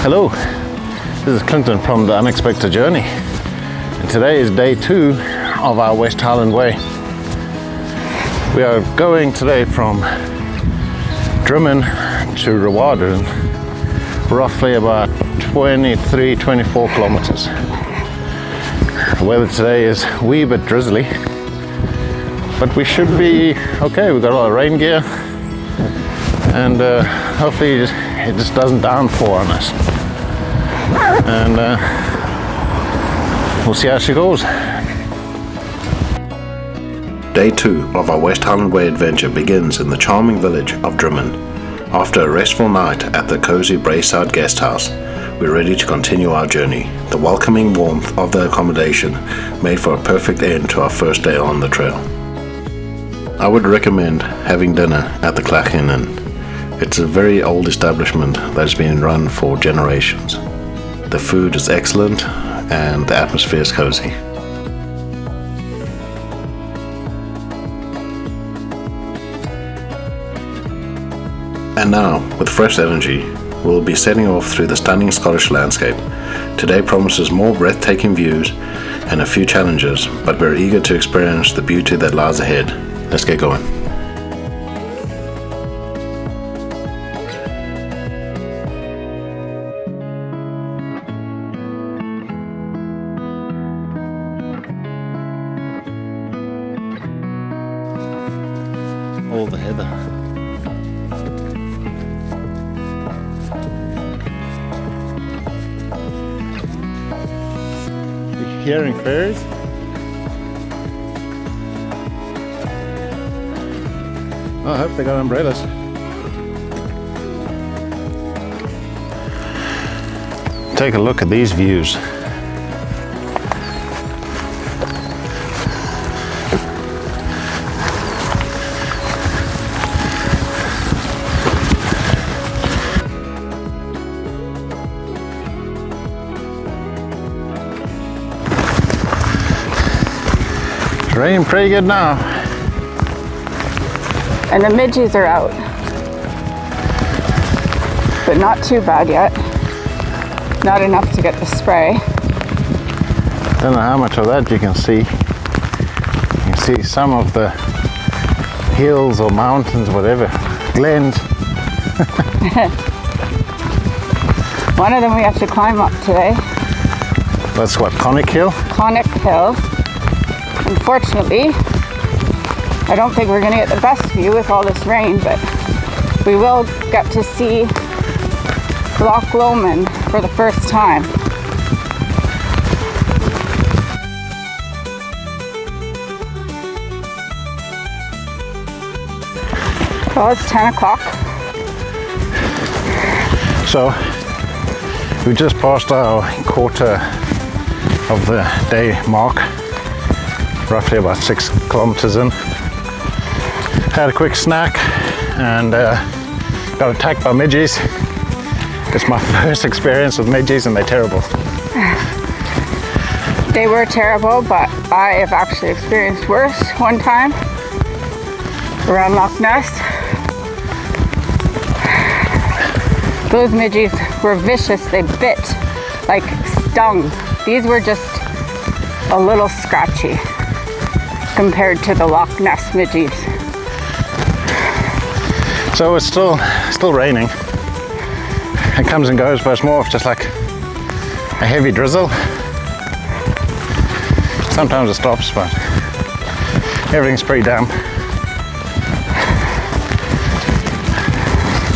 Hello, this is Clinton from The Unexpected Journey, and today is day 2 of our West Highland Way. We are going today from Drymen to Rowardennan, roughly about 23-24 kilometers. The weather today is a wee bit drizzly, but we should be okay. We've got a lot of rain gear, and hopefully it just doesn't downpour on us. And we'll see how she goes. Day 2 of our West Highland Way adventure begins in the charming village of Drymen. After a restful night at the cozy Braeside guest house, we're ready to continue our journey. The welcoming warmth of the accommodation made for a perfect end to our first day on the trail. I would recommend having dinner at the Inn. It's a very old establishment that has been run for generations. The food is excellent and the atmosphere is cozy. And now, with fresh energy, we'll be setting off through the stunning Scottish landscape. Today promises more breathtaking views and a few challenges, but we're eager to experience the beauty that lies ahead. Let's get going. All the heather. You hearing fairies? Oh, I hope they got umbrellas. Take a look at these views. Raining pretty good now. And the midges are out. But not too bad yet. Not enough to get the spray. Don't know how much of that you can see. You can see some of the hills or mountains, whatever. Glens. One of them we have to climb up today. That's what, Conic Hill? Conic Hill. Unfortunately, I don't think we're going to get the best view with all this rain, but we will get to see Loch Lomond for the first time. Well, it's 10 o'clock. So, we just passed our quarter of the day mark. Roughly about 6 kilometers in. Had a quick snack and got attacked by midges. It's my first experience with midges and they're terrible. They were terrible, but I have actually experienced worse one time around Loch Ness. Those midges were vicious, they bit, like stung. These were just a little scratchy compared to the Loch Ness midges. So it's still raining. It comes and goes, but it's more of just like a heavy drizzle. Sometimes it stops, but everything's pretty damp.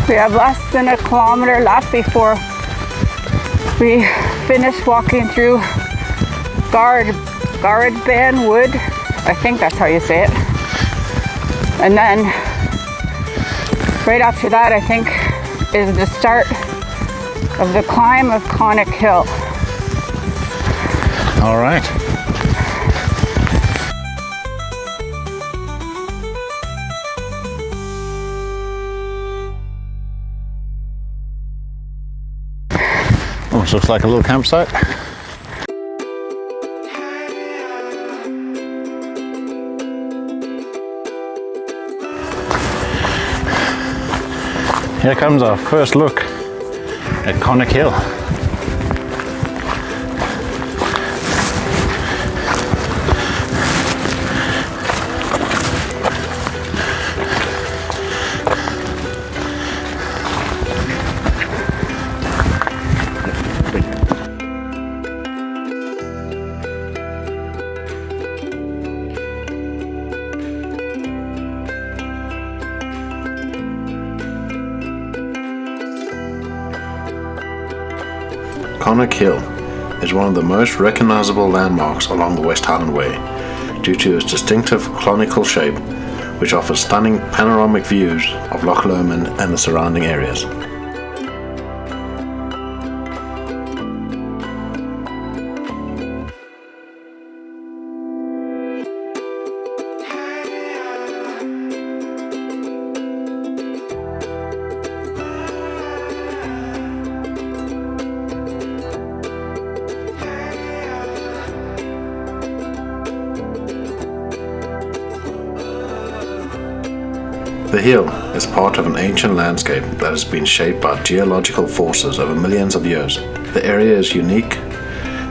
We have less than a kilometer left before we finish walking through Rowardennan Wood. I think that's how you say it. And then right after that, I think, is the start of the climb of Conic Hill. All right. Almost looks like a little campsite. Here comes our first look at Connacht Hill. Connacht Hill is one of the most recognizable landmarks along the West Highland Way due to its distinctive conical shape, which offers stunning panoramic views of Loch Lomond and the surrounding areas. The hill is part of an ancient landscape that has been shaped by geological forces over millions of years. The area is unique,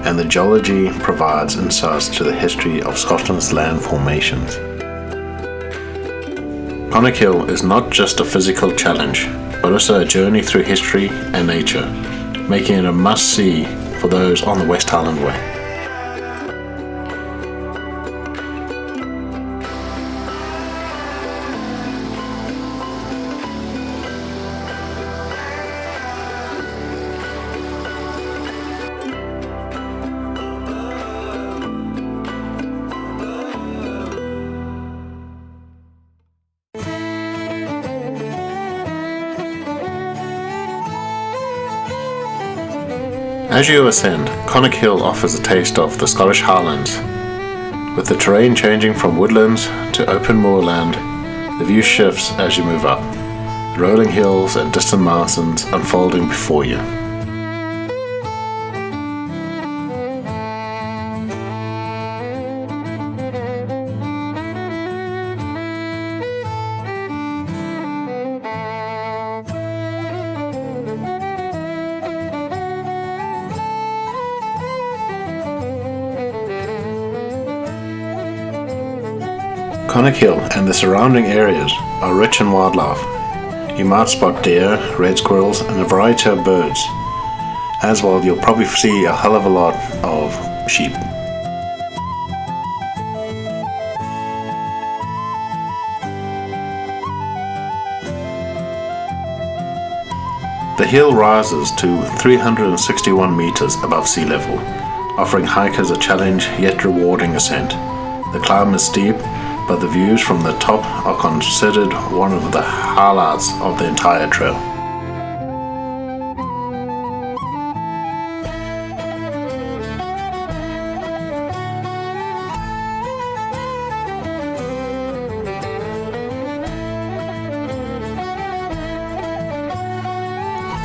and the geology provides insights to the history of Scotland's land formations. Connacht Hill is not just a physical challenge, but also a journey through history and nature, making it a must-see for those on the West Highland Way. As you ascend, Connacht Hill offers a taste of the Scottish Highlands. With the terrain changing from woodlands to open moorland, the view shifts as you move up, rolling hills and distant mountains unfolding before you. Connacht Hill and the surrounding areas are rich in wildlife. You might spot deer, red squirrels and a variety of birds. As well, you'll probably see a hell of a lot of sheep. The hill rises to 361 meters above sea level, offering hikers a challenge yet rewarding ascent. The climb is steep, but the views from the top are considered one of the highlights of the entire trail.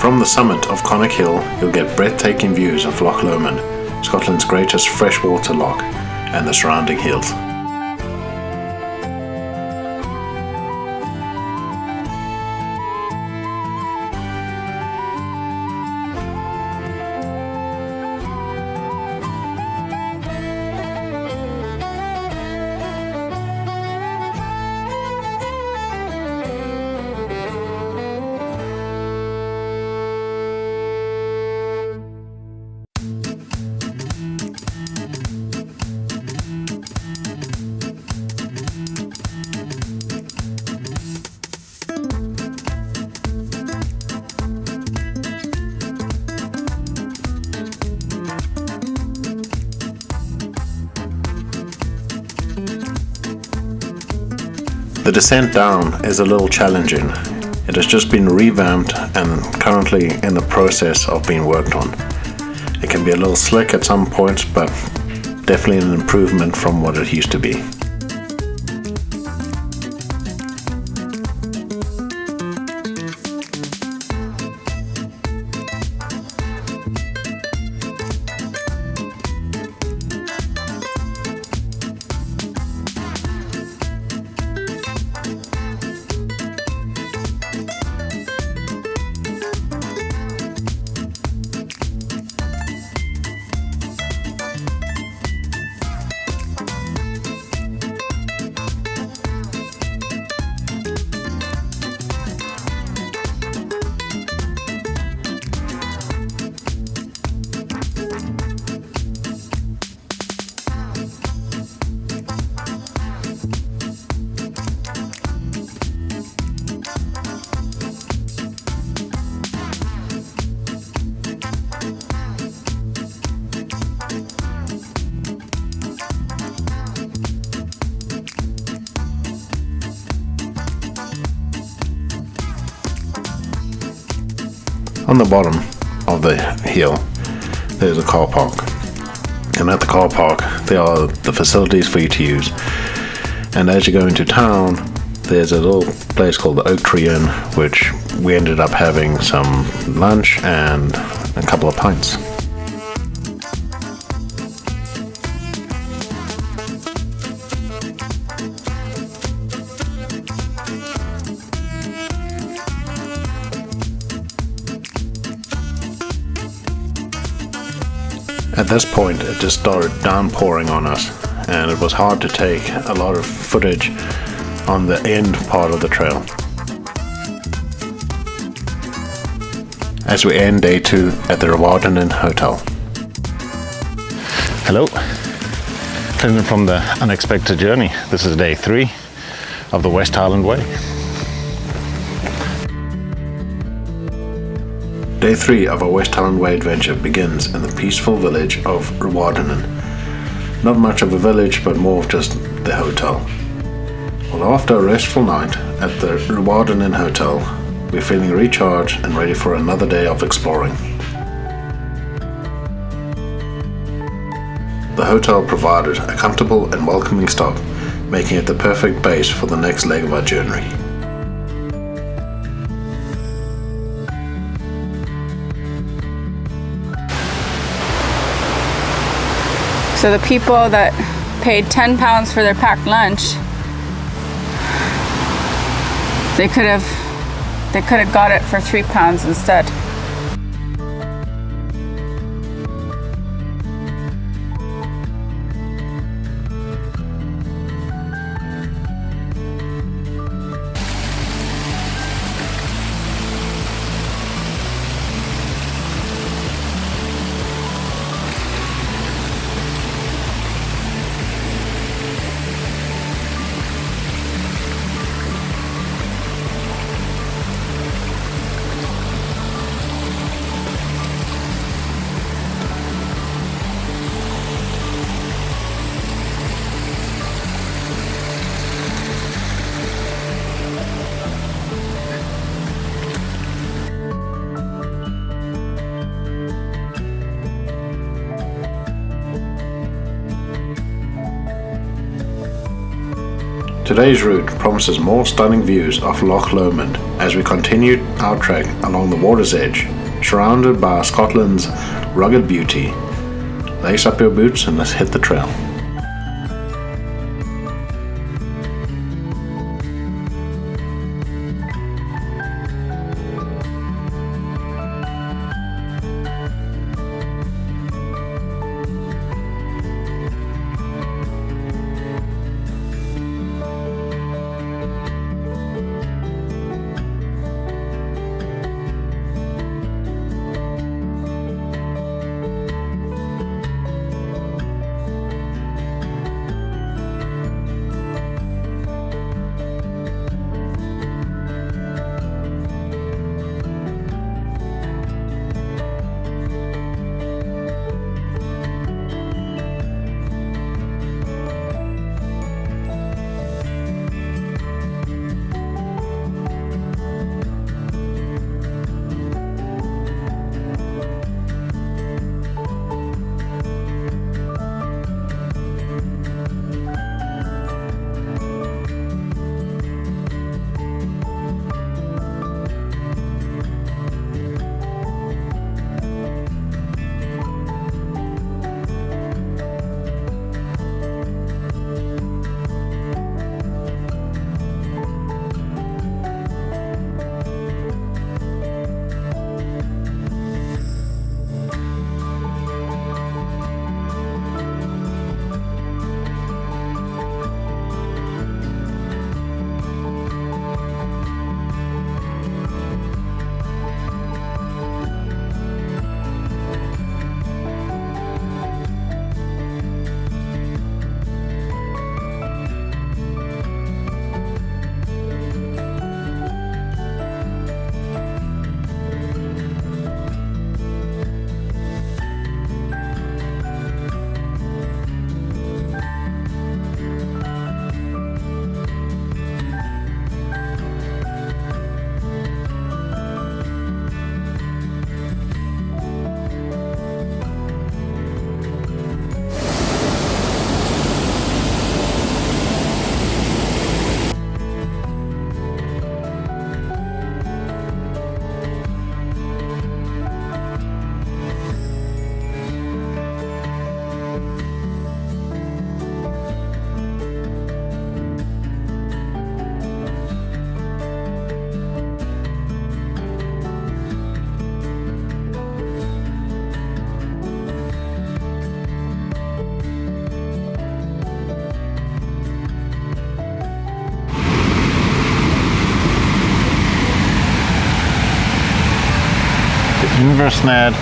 From the summit of Connacht Hill, you'll get breathtaking views of Loch Lomond, Scotland's greatest freshwater loch, and the surrounding hills. The descent down is a little challenging. It has just been revamped and currently in the process of being worked on. It can be a little slick at some points, but definitely an improvement from what it used to be. On the bottom of the hill, there's a car park. And at the car park, there are the facilities for you to use. And as you go into town, there's a little place called the Oak Tree Inn, which we ended up having some lunch and a couple of pints. At this point, it just started downpouring on us, and it was hard to take a lot of footage on the end part of the trail. As we end day 2 at the Rowardennan Hotel. Hello, Clinton from the Unexpected Journey. This is day 3 of the West Highland Way. Day 3 of our West Highland Way adventure begins in the peaceful village of Rowardennan. Not much of a village, but more of just the hotel. Well, after a restful night at the Rowardennan Hotel, we're feeling recharged and ready for another day of exploring. The hotel provided a comfortable and welcoming stop, making it the perfect base for the next leg of our journey. So the people that paid £10 for their packed lunch, they could have got it for £3 instead. Today's route promises more stunning views of Loch Lomond as we continue our trek along the water's edge, surrounded by Scotland's rugged beauty. Lace up your boots and let's hit the trail. Inveranan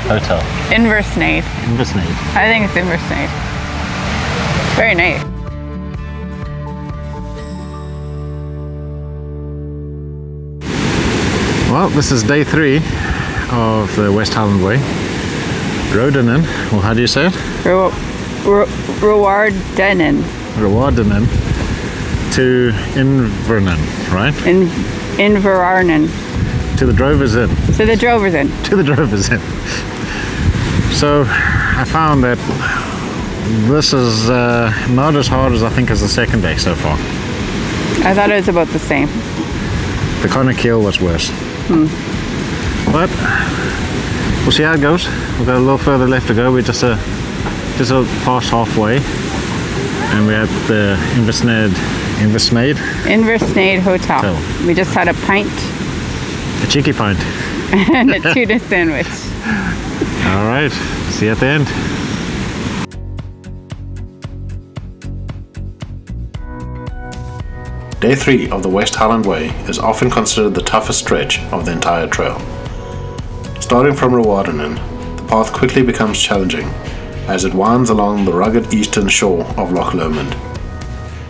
Hotel. Inveranan. Inveranan. I think it's Inveranan. Very nice. Well, this is day 3 of the West Highland Way. Rowardennan, well, how do you say it? Rowardennan. Rowardennan to Inveranan, right? Inveranan. To the Drovers Inn. To the Drovers Inn. To the Drovers Inn. So I found that this is not as hard as I think as the second day so far. I thought it was about the same. The Keel was worse. But we'll see how it goes. We've got a little further left to go. We're just past halfway, and we're at the Inveranan Hotel. We just had a pint. A cheeky pint. And a tuna sandwich. All right. See you at the end. Day 3 of the West Highland Way is often considered the toughest stretch of the entire trail. Starting from Rowardennan, the path quickly becomes challenging as it winds along the rugged eastern shore of Loch Lomond.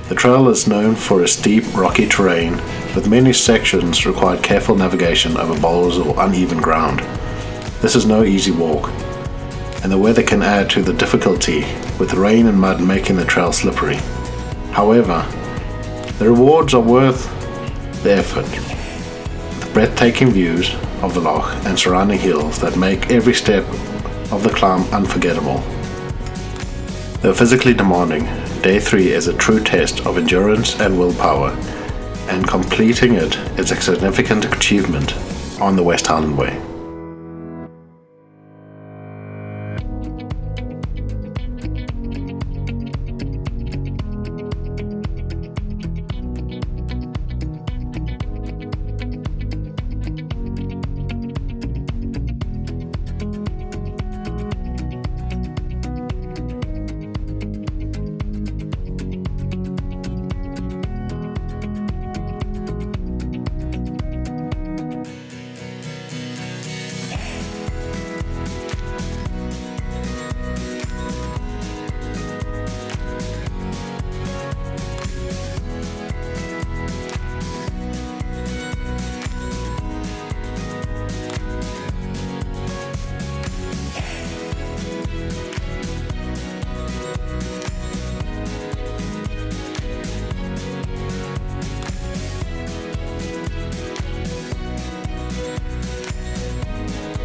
The trail is known for its steep, rocky terrain, with many sections requiring careful navigation over boulders or uneven ground. This is no easy walk, and the weather can add to the difficulty, with rain and mud making the trail slippery. However, the rewards are worth the effort. The breathtaking views of the loch and surrounding hills that make every step of the climb unforgettable. Though physically demanding, Day 3 is a true test of endurance and willpower, and completing it is a significant achievement on the West Highland Way.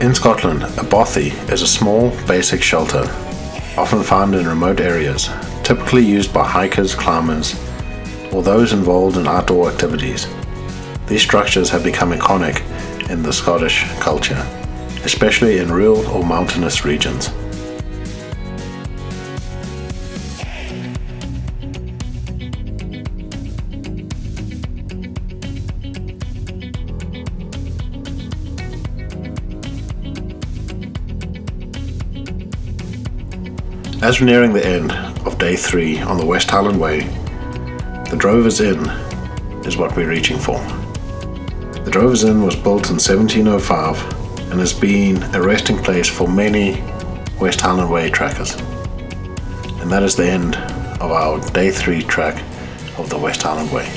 In Scotland, a bothy is a small, basic shelter, often found in remote areas, typically used by hikers, climbers, or those involved in outdoor activities. These structures have become iconic in the Scottish culture, especially in rural or mountainous regions. As we're nearing the end of Day 3 on the West Highland Way, the Drovers Inn is what we're reaching for. The Drovers Inn was built in 1705 and has been a resting place for many West Highland Way trackers. And that is the end of our Day 3 track of the West Highland Way.